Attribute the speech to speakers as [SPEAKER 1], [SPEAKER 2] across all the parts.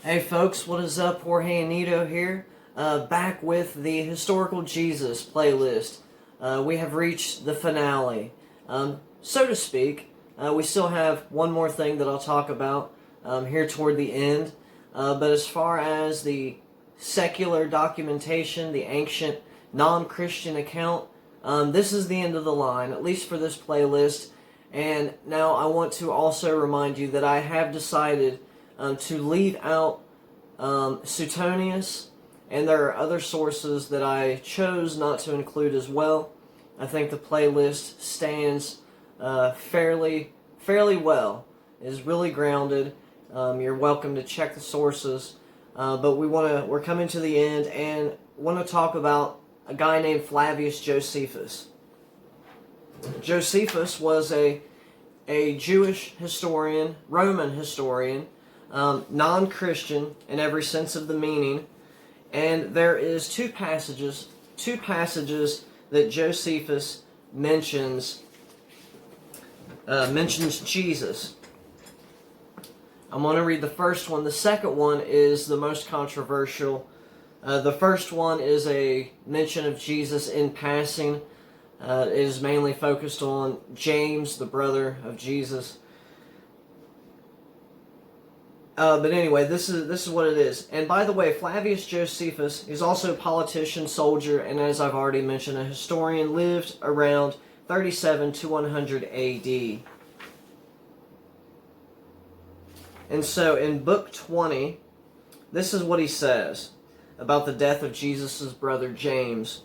[SPEAKER 1] Hey folks, what is up? Jorge Anito here, back with the Historical Jesus playlist. We have reached the finale, so to speak. We still have one more thing that I'll talk about here toward the end, but as far as the secular documentation, the ancient non-Christian account, this is the end of the line, at least for this playlist. And now I want to also remind you that I have decided to leave out Suetonius, and there are other sources that I chose not to include as well. I think the playlist stands fairly well. It is really grounded. You're welcome to check the sources, but we're coming to the end and want to talk about a guy named Flavius Josephus. Josephus was a Jewish historian, Roman historian, non-Christian in every sense of the meaning, and there is two passages that Josephus mentions Jesus. I'm going to read the first one. The second one is the most controversial. The first one is a mention of Jesus in passing. It is mainly focused on James, the brother of Jesus. But anyway, this is what it is. And by the way, Flavius Josephus is also a politician, soldier, and as I've already mentioned, a historian. Lived around 37 to 100 AD. And so in Book 20, this is what he says about the death of Jesus' brother James.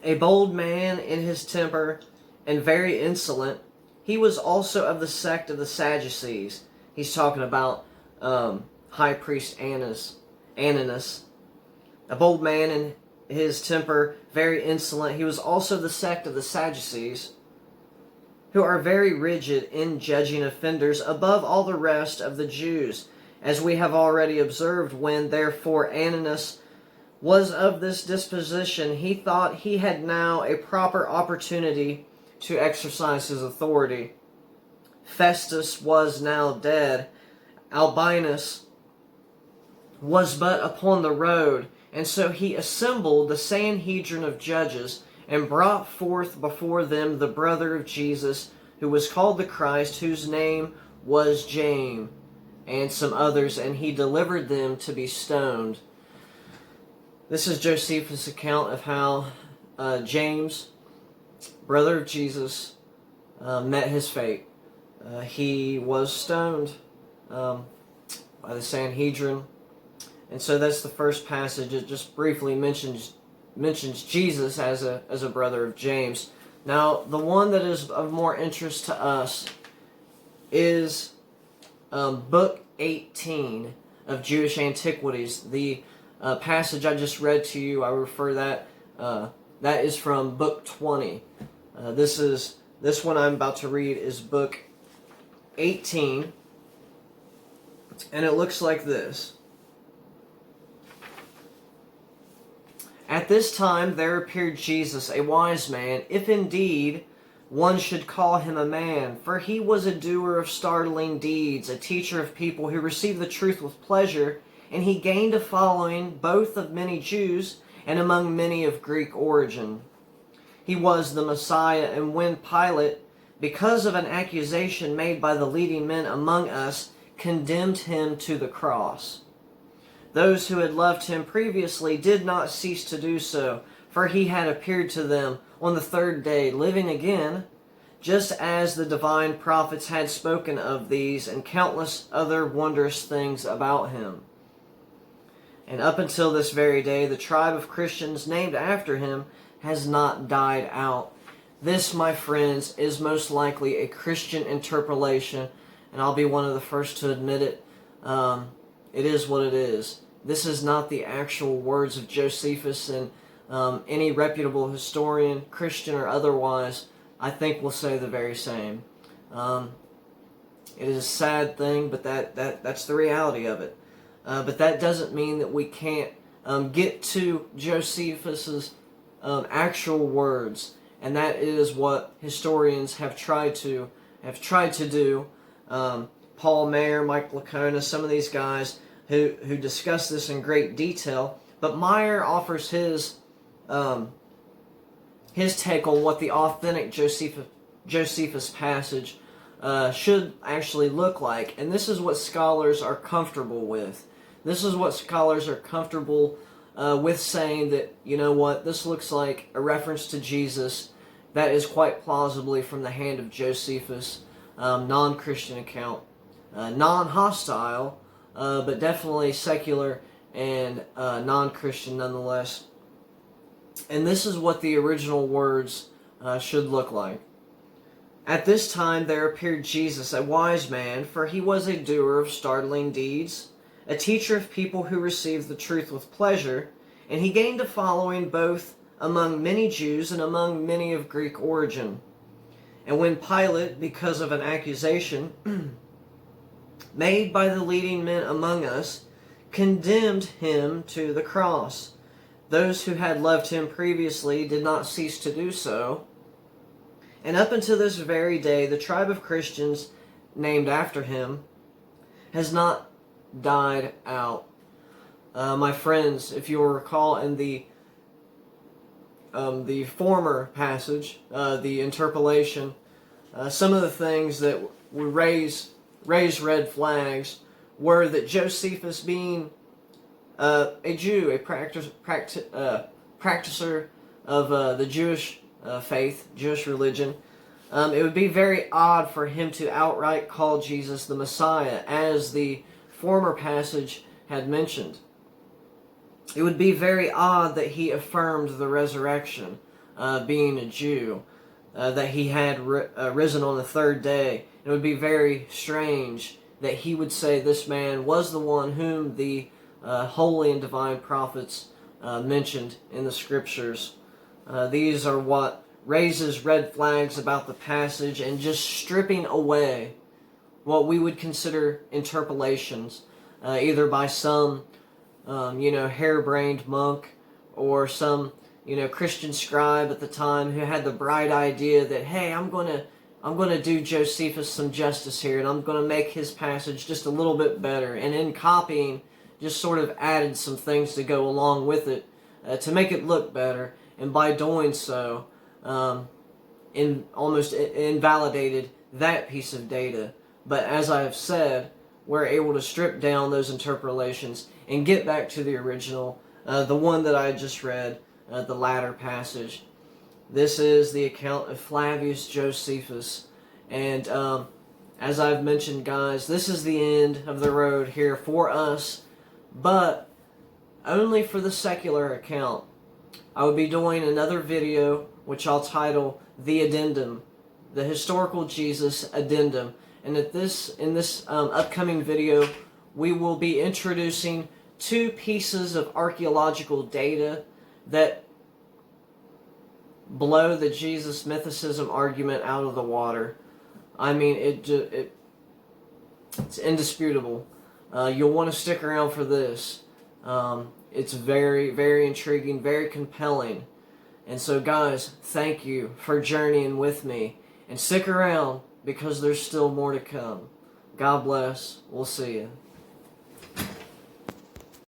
[SPEAKER 1] A bold man in his temper and very insolent, he was also of the sect of the Sadducees. He's talking about High Priest Annas. A bold man in his temper, very insolent. He was also the sect of the Sadducees, who are very rigid in judging offenders above all the rest of the Jews, as we have already observed. When therefore Annas was of this disposition, he thought he had now a proper opportunity to exercise his authority. Festus was now dead. Albinus was but upon the road, and so he assembled the Sanhedrin of judges, and brought forth before them the brother of Jesus, who was called the Christ, whose name was James, and some others, and he delivered them to be stoned. This is Josephus' account of how James, brother of Jesus, met his fate. He was stoned by the Sanhedrin. And so that's the first passage. It just briefly mentions Jesus as a brother of James. Now, the one that is of more interest to us is Book 18 of Jewish Antiquities. The passage I just read to you, I refer that is from Book 20. This one I'm about to read is Book 18, and it looks like this. At this time there appeared Jesus, a wise man, if indeed one should call him a man, for he was a doer of startling deeds, a teacher of people who received the truth with pleasure, and he gained a following both of many Jews and among many of Greek origin. He was the Messiah, and when Pilate, because of an accusation made by the leading men among us, condemned him to the cross, those who had loved him previously did not cease to do so, for he had appeared to them on the third day, living again, just as the divine prophets had spoken of these and countless other wondrous things about him. And up until this very day, the tribe of Christians named after him has not died out. This, my friends, is most likely a Christian interpolation, and I'll be one of the first to admit it. It is what it is. This is not the actual words of Josephus, and any reputable historian, Christian or otherwise, I think will say the very same. It is a sad thing, but that's the reality of it. But that doesn't mean that we can't get to Josephus's actual words, and that is what historians have tried to do. Paul Mayer, Mike Lacona, some of these guys who discuss this in great detail. But Meyer offers his take on what the authentic Josephus passage should actually look like. And this is what scholars are comfortable with. This is what scholars are comfortable with saying that, you know what, this looks like a reference to Jesus that is quite plausibly from the hand of Josephus, non-Christian account. Non-hostile, but definitely secular and non-Christian nonetheless. And this is what the original words should look like. At this time there appeared Jesus, a wise man, for he was a doer of startling deeds, a teacher of people who received the truth with pleasure, and he gained a following both among many Jews and among many of Greek origin. And when Pilate, because of an accusation made by the leading men among us, condemned him to the cross, those who had loved him previously did not cease to do so. And up until this very day, the tribe of Christians named after him has not died out. My friends, if you'll recall in the former passage, the interpolation, some of the things that would raise red flags were that Josephus, being a Jew, a practicer of the Jewish faith, Jewish religion, it would be very odd for him to outright call Jesus the Messiah, as the former passage had mentioned. It would be very odd that he affirmed the resurrection, being a Jew, that he had risen on the third day. It would be very strange that he would say this man was the one whom the holy and divine prophets mentioned in the scriptures. These are what raises red flags about the passage, and just stripping away what we would consider interpolations, either by some harebrained monk or some Christian scribe at the time who had the bright idea that, hey, I'm gonna do Josephus some justice here, and I'm gonna make his passage just a little bit better, and in copying just sort of added some things to go along with it to make it look better, and by doing so almost invalidated that piece of data. But as I have said, we're able to strip down those interpolations and get back to the original, the one that I just read, the latter passage. This is the account of Flavius Josephus, and as I've mentioned, guys, this is the end of the road here for us, but only for the secular account. I will be doing another video which I'll title The Addendum, the Historical Jesus Addendum. And in this upcoming video, we will be introducing two pieces of archaeological data that blow the Jesus mythicism argument out of the water. I mean, it's indisputable. You'll want to stick around for this. It's very, very intriguing, very compelling. And so, guys, thank you for journeying with me. And stick around, because there's still more to come. God bless. We'll see you.